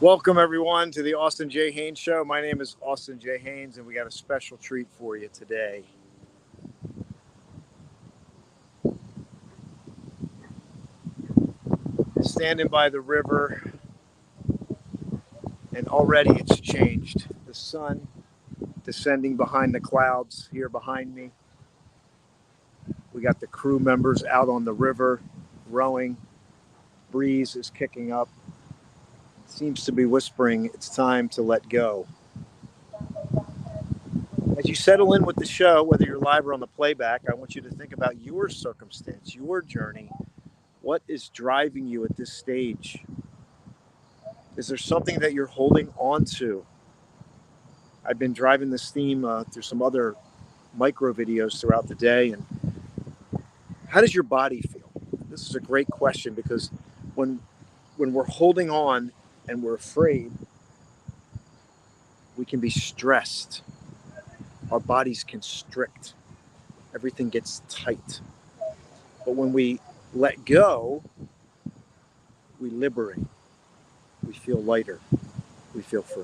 Welcome, everyone, to the Austin J. Haines Show. My name is Austin J. Haines, and we got a special treat for you today. Standing by the river, and already it's changed. The sun descending behind the clouds here behind me. We got the crew members out on the river rowing. Breeze is kicking up. Seems to be whispering, it's time to let go. As you settle in with the show, whether you're live or on the playback, I want you to think about your circumstance, your journey. What is driving you at this stage? Is there something that you're holding on to? I've been driving this theme through some other micro videos throughout the day. And how does your body feel? This is a great question, because when we're holding on and we're afraid, we can be stressed. Our bodies constrict. Everything gets tight. But when we let go, we liberate. We feel lighter. We feel free.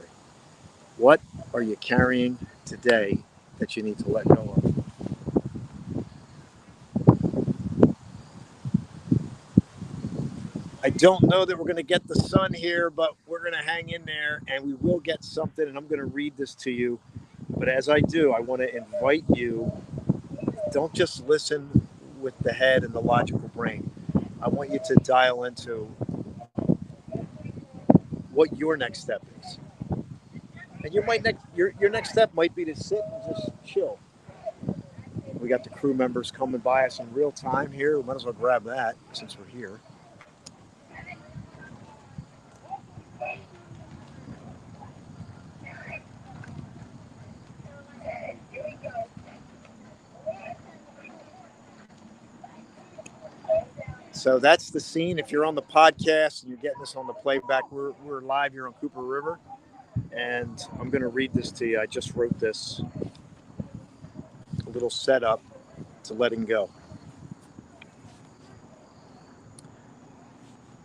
What are you carrying today that you need to let go of? I don't know that we're going to get the sun here, but we're going to hang in there and we will get something. And I'm going to read this to you. But as I do, I want to invite you, don't just listen with the head and the logical brain. I want you to dial into what your next step is. And your next step might be to sit and just chill. We got the crew members coming by us in real time here. We might as well grab that since we're here. So that's the scene. If you're on the podcast and you're getting this on the playback, we're live here on Cooper River. And I'm going to read this to you. I just wrote this, a little setup to letting go.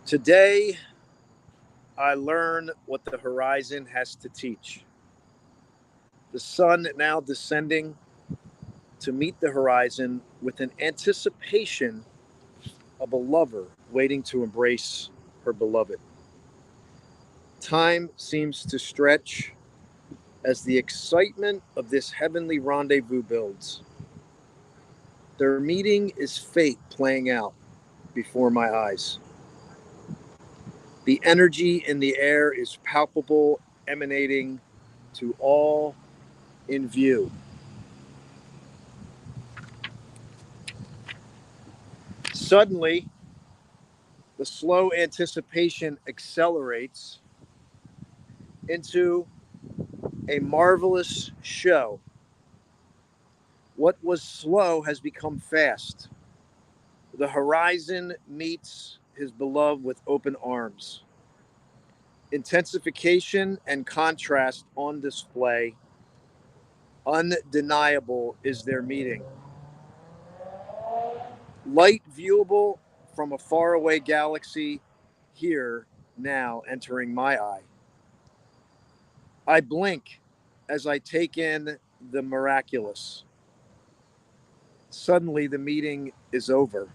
Today, I learn what the horizon has to teach. The sun now descending to meet the horizon with an anticipation of a lover waiting to embrace her beloved. Time seems to stretch as the excitement of this heavenly rendezvous builds. Their meeting is fate playing out before my eyes. The energy in the air is palpable, emanating to all in view. Suddenly, the slow anticipation accelerates into a marvelous show. What was slow has become fast. The horizon meets his beloved with open arms. Intensification and contrast on display. Undeniable is their meeting. Light viewable from a faraway galaxy, here now entering my eye. I blink as I take in the miraculous. Suddenly the meeting is over.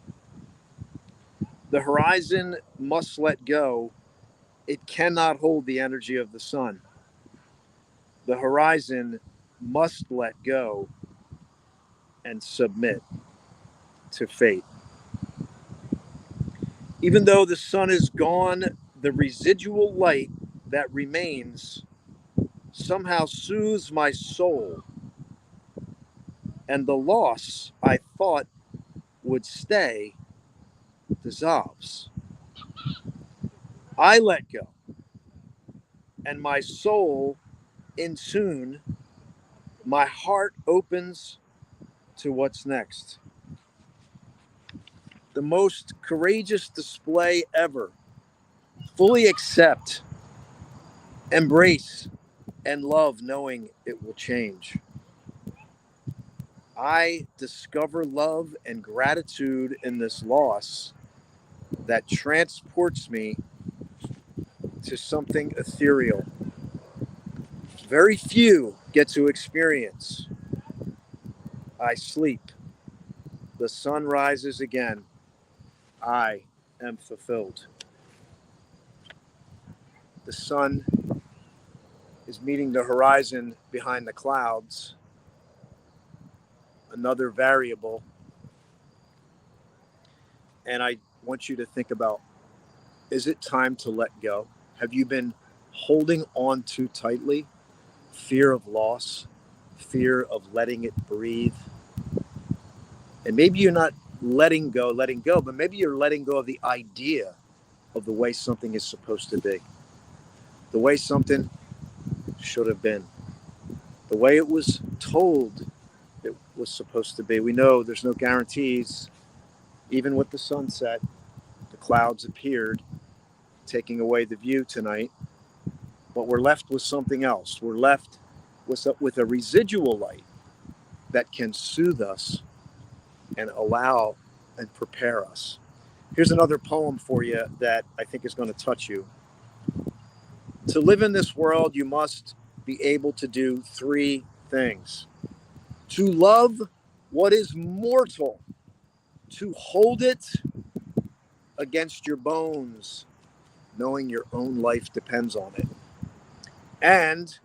The horizon must let go It cannot hold the energy of the sun. The horizon must let go and submit to fate. Even though the sun is gone, the residual light that remains somehow soothes my soul, and the loss I thought would stay dissolves. I let go, and my soul in tune, my heart opens to what's next. The most courageous display ever. Fully accept, embrace, and love knowing it will change. I discover love and gratitude in this loss that transports me to something ethereal. Very few get to experience. I sleep. The sun rises again. I am fulfilled. The sun is meeting the horizon behind the clouds. Another variable. And I want you to think about, is it time to let go? Have you been holding on too tightly? Fear of loss, fear of letting it breathe. And maybe you're not letting go, but maybe you're letting go of the idea of the way something is supposed to be, the way something should have been, the way it was told it was supposed to be. We know there's no guarantees. Even with the sunset, the clouds appeared, taking away the view tonight. But we're left with something else. We're left with a residual light that can soothe us and allow and prepare us. Here's another poem for you that I think is going to touch you. To live in this world, you must be able to do three things: to love what is mortal, to hold it against your bones, knowing your own life depends on it, and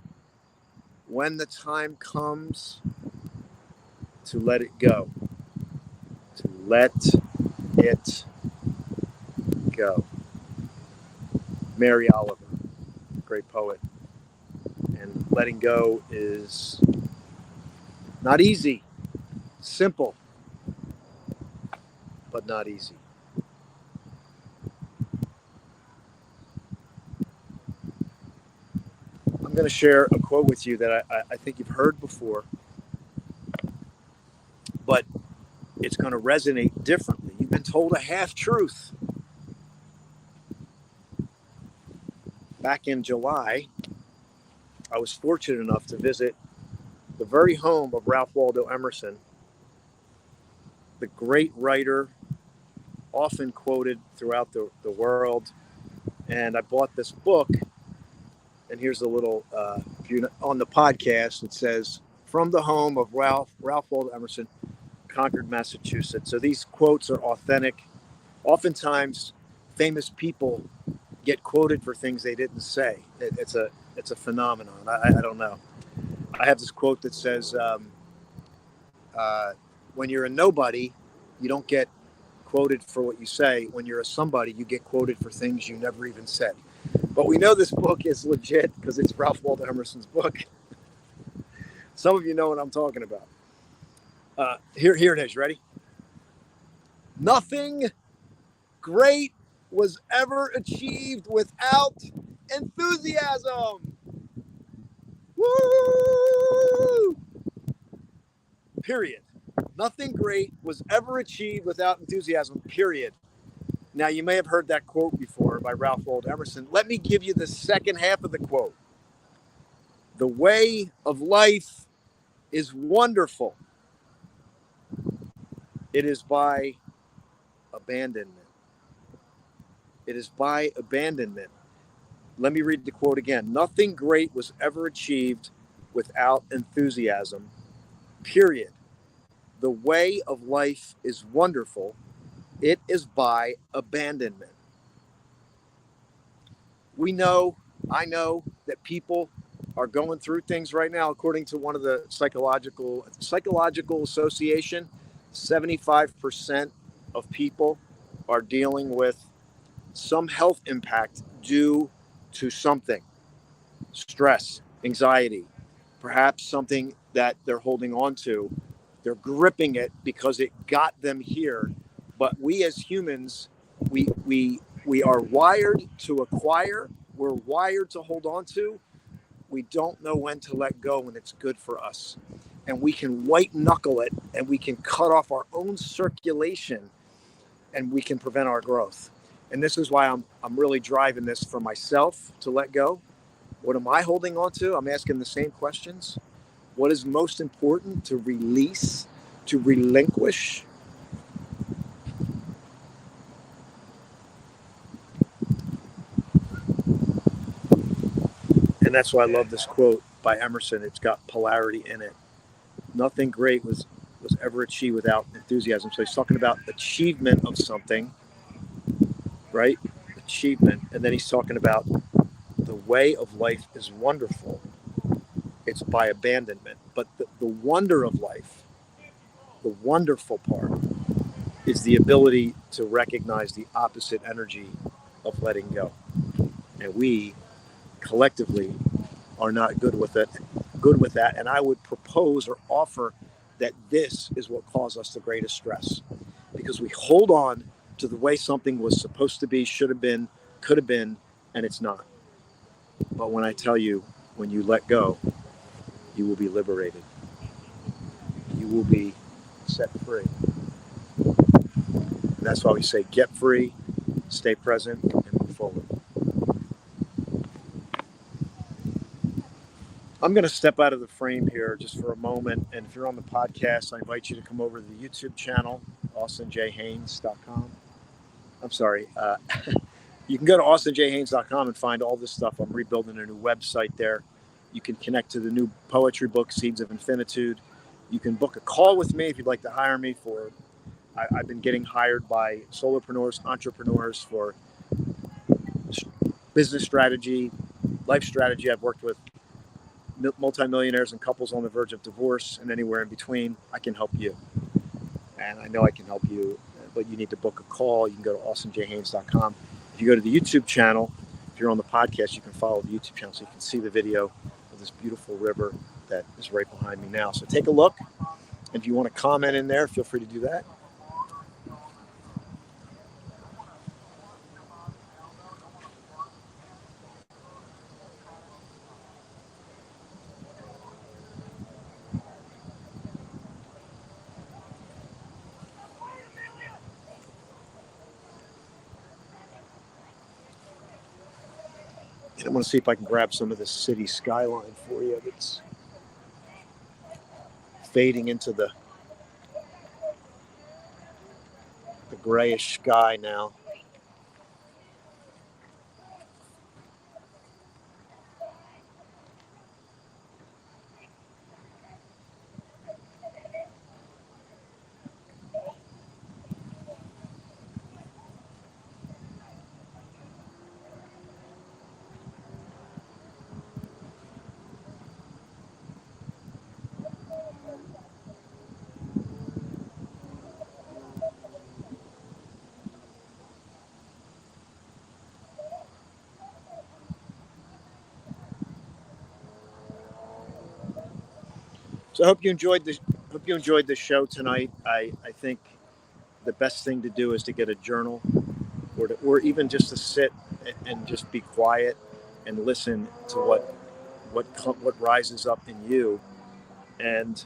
when the time comes, to let it go, to let it go. Mary Oliver, great poet. And letting go is not easy, simple, but not easy. I'm going to share a quote with you that I think you've heard before, but it's going to resonate differently. You've been told a half truth. Back in July, I was fortunate enough to visit the very home of Ralph Waldo Emerson, the great writer, often quoted throughout the world. And I bought this book, and here's a little, if you're on the podcast, it says, "From the home of Ralph Waldo Emerson, Concord, Massachusetts." So these quotes are authentic. Oftentimes, famous people get quoted for things they didn't say. It's a phenomenon. I don't know. I have this quote that says, "When you're a nobody, you don't get quoted for what you say. When you're a somebody, you get quoted for things you never even said." But we know this book is legit because it's Ralph Waldo Emerson's book. Some of you know what I'm talking about. Here it is. Ready? Nothing great was ever achieved without enthusiasm. Woo! Period. Nothing great was ever achieved without enthusiasm. Period. Now, you may have heard that quote before by Ralph Waldo Emerson. Let me give you the second half of the quote. The way of life is wonderful. It is by abandonment. It is by abandonment. Let me read the quote again. Nothing great was ever achieved without enthusiasm. Period. The way of life is wonderful. It is by abandonment. I know that people are going through things right now. According to one of the psychological association, 75% of people are dealing with some health impact due to something: stress, anxiety, perhaps something that they're holding on to. They're gripping it because it got them here. But we as humans, we are wired to acquire. We're wired to hold on to. We don't know when to let go when it's good for us. And we can white knuckle it, and we can cut off our own circulation, and we can prevent our growth. And this is why I'm really driving this for myself to let go. What am I holding on to? I'm asking the same questions. What is most important to release, to relinquish? And that's why I love this quote by Emerson. It's got polarity in it. Nothing great was ever achieved without enthusiasm. So he's talking about achievement of something, right? Achievement. And then he's talking about the way of life is wonderful. It's by abandonment. But the wonder of life, the wonderful part, is the ability to recognize the opposite energy of letting go. And we collectively are not good with that. And I would propose or offer that this is what causes us the greatest stress, because we hold on to the way something was supposed to be, should have been, could have been, and it's not. But when I tell you, when you let go, you will be liberated. You will be set free. And that's why we say get free, stay present, and move forward. I'm going to step out of the frame here just for a moment. And if you're on the podcast, I invite you to come over to the YouTube channel, austinjhaines.com. I'm sorry. You can go to austinjhaines.com and find all this stuff. I'm rebuilding a new website there. You can connect to the new poetry book, Seeds of Infinitude. You can book a call with me if you'd like to hire me for. I've been getting hired by solopreneurs, entrepreneurs for business strategy, life strategy. I've worked with multimillionaires and couples on the verge of divorce and anywhere in between. I can help you. And I know I can help you, but you need to book a call. You can go to austinjhaines.com. If you go to the YouTube channel, if you're on the podcast, you can follow the YouTube channel so you can see the video of this beautiful river that is right behind me now. So take a look. And if you want to comment in there, feel free to do that. And I'm going to see if I can grab some of this city skyline for you that's fading into the grayish sky now. So I hope you enjoyed the show tonight. I think the best thing to do is to get a journal, or even just to sit and just be quiet and listen to what rises up in you, and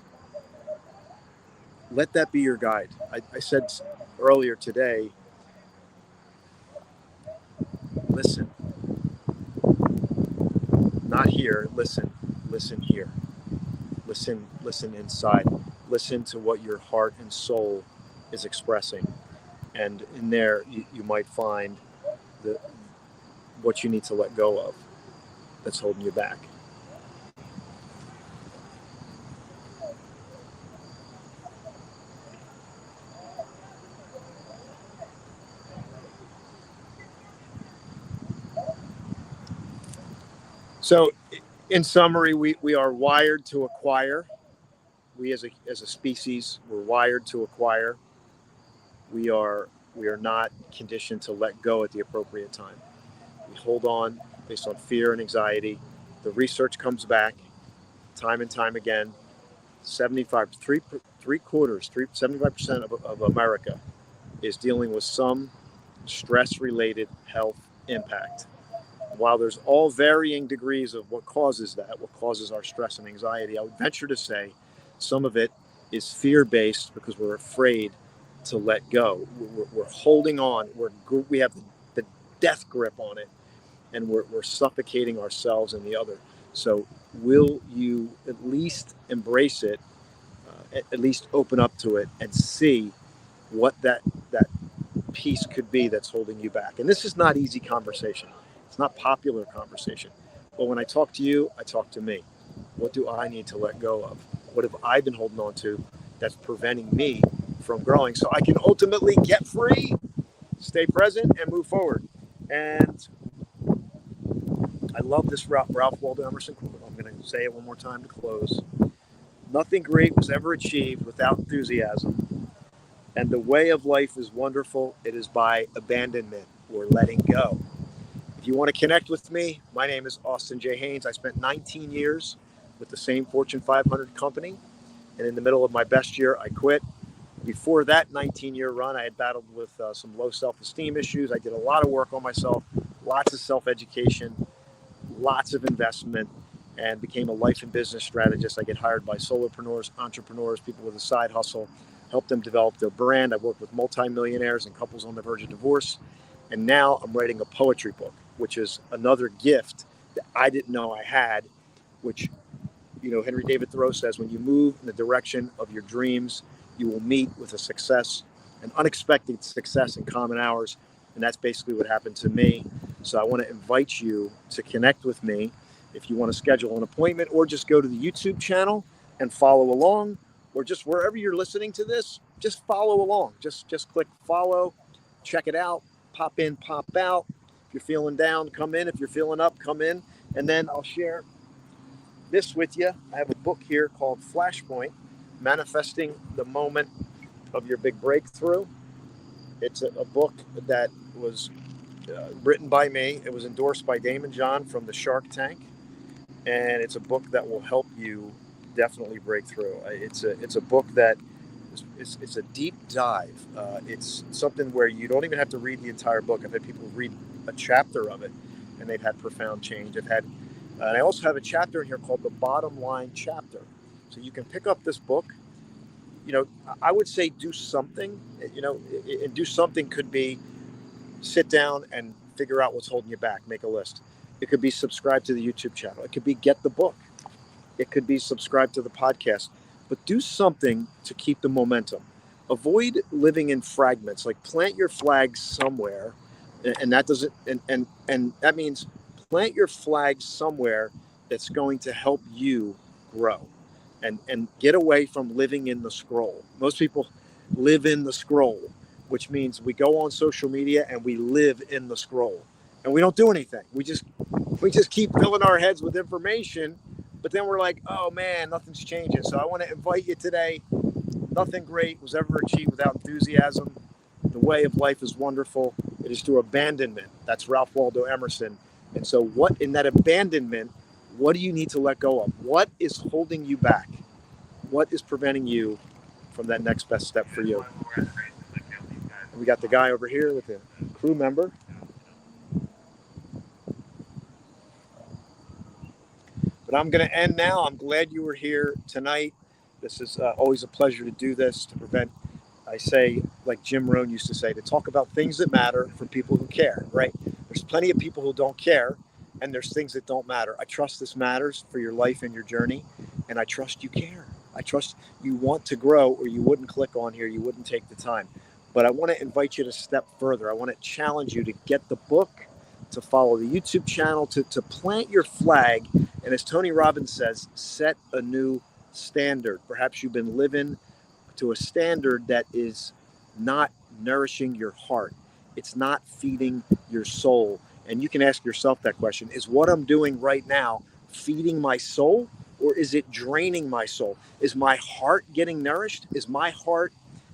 let that be your guide. I said earlier today, listen, not here, listen here. Listen inside. Listen to what your heart and soul is expressing. And in there, you might find the what you need to let go of that's holding you back. So, in summary, we are wired to acquire. We as a species, we're wired to acquire. We are we are not conditioned to let go at the appropriate time. We hold on based on fear and anxiety. The research comes back time and time again. 75, three quarters, 75% of America is dealing with some stress related health impact. While there's all varying degrees of what causes that, what causes our stress and anxiety, I would venture to say some of it is fear based because we're afraid to let go. We're holding on. We have the death grip on it, and we're suffocating ourselves and the other. So, will you at least embrace it, at least open up to it, and see what that piece could be that's holding you back? And this is not easy conversation. It's not popular conversation. But when I talk to you, I talk to me. What do I need to let go of? What have I been holding on to that's preventing me from growing so I can ultimately get free, stay present, and move forward? And I love this Ralph Waldo Emerson quote. I'm going to say it one more time to close. Nothing great was ever achieved without enthusiasm. And the way of life is wonderful. It is by abandonment or letting go. If you want to connect with me, my name is Austin J. Haines. I spent 19 years with the same Fortune 500 company. And in the middle of my best year, I quit. Before that 19-year run, I had battled with some low self-esteem issues. I did a lot of work on myself, lots of self-education, lots of investment, and became a life and business strategist. I get hired by solopreneurs, entrepreneurs, people with a side hustle, help them develop their brand. I work with multimillionaires and couples on the verge of divorce. And now I'm writing a poetry book, which is another gift that I didn't know I had, which, Henry David Thoreau says, when you move in the direction of your dreams, you will meet with a success, an unexpected success in common hours. And that's basically what happened to me. So I want to invite you to connect with me if you want to schedule an appointment, or just go to the YouTube channel and follow along, or just wherever you're listening to this, just follow along. Just click follow, check it out, pop in, pop out. If you're feeling down, come in. If you're feeling up, come in. And then I'll share this with you. I have a book here called Flashpoint, Manifesting the Moment of Your Big Breakthrough. It's a book that was written by me. It was endorsed by Damon John from the Shark Tank, and it's a book that will help you definitely break through. It's a book that it's a deep dive. It's something where you don't even have to read the entire book. I've had people read a chapter of it, and they've had profound change. And I also have a chapter in here called the Bottom Line Chapter. So you can pick up this book. I would say do something. And do something could be sit down and figure out what's holding you back. Make a list. It could be subscribe to the YouTube channel. It could be get the book. It could be subscribe to the podcast. But do something to keep the momentum. Avoid living in fragments. Like, plant your flag somewhere, and that doesn't. And that means plant your flag somewhere that's going to help you grow, and get away from living in the scroll. Most people live in the scroll, which means we go on social media and we live in the scroll, and we don't do anything. We just keep filling our heads with information, but then we're like, oh man, nothing's changing. So I want to invite you today. Nothing great was ever achieved without enthusiasm. The way of life is wonderful. It is through abandonment. That's Ralph Waldo Emerson. And so what in that abandonment, what do you need to let go of? What is holding you back? What is preventing you from that next best step for you? We got the guy over here with the crew member. But I'm going to end now. I'm glad you were here tonight. This is always a pleasure to do this, to prevent, I say, like Jim Rohn used to say, to talk about things that matter for people who care, right? There's plenty of people who don't care, and there's things that don't matter. I trust this matters for your life and your journey, and I trust you care. I trust you want to grow, or you wouldn't click on here, you wouldn't take the time. But I want to invite you to step further. I want to challenge you to get the book, to follow the YouTube channel, to plant your flag, and as Tony Robbins says, set a new standard. Perhaps you've been living to a standard that is not nourishing your heart. It's not feeding your soul. And you can ask yourself that question: is what I'm doing right now feeding my soul, or is it draining my soul? Is my heart getting nourished? Is my heart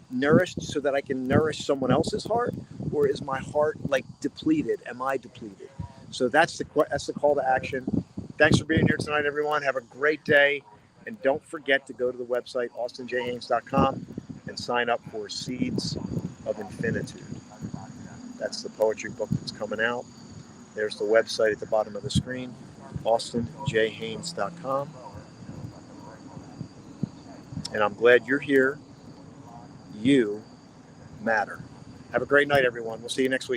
nourished so that I can nourish someone else's heart, or is my heart like depleted? Am I depleted? So that's the call to action. Thanks for being here tonight, everyone. Have a great day, and don't forget to go to the website austinjhaines.com and sign up for Seeds of Infinitude. That's the poetry book that's coming out. There's the website at the bottom of the screen, austinjhaines.com. And I'm glad you're here. You matter. Have a great night, everyone. We'll see you next week.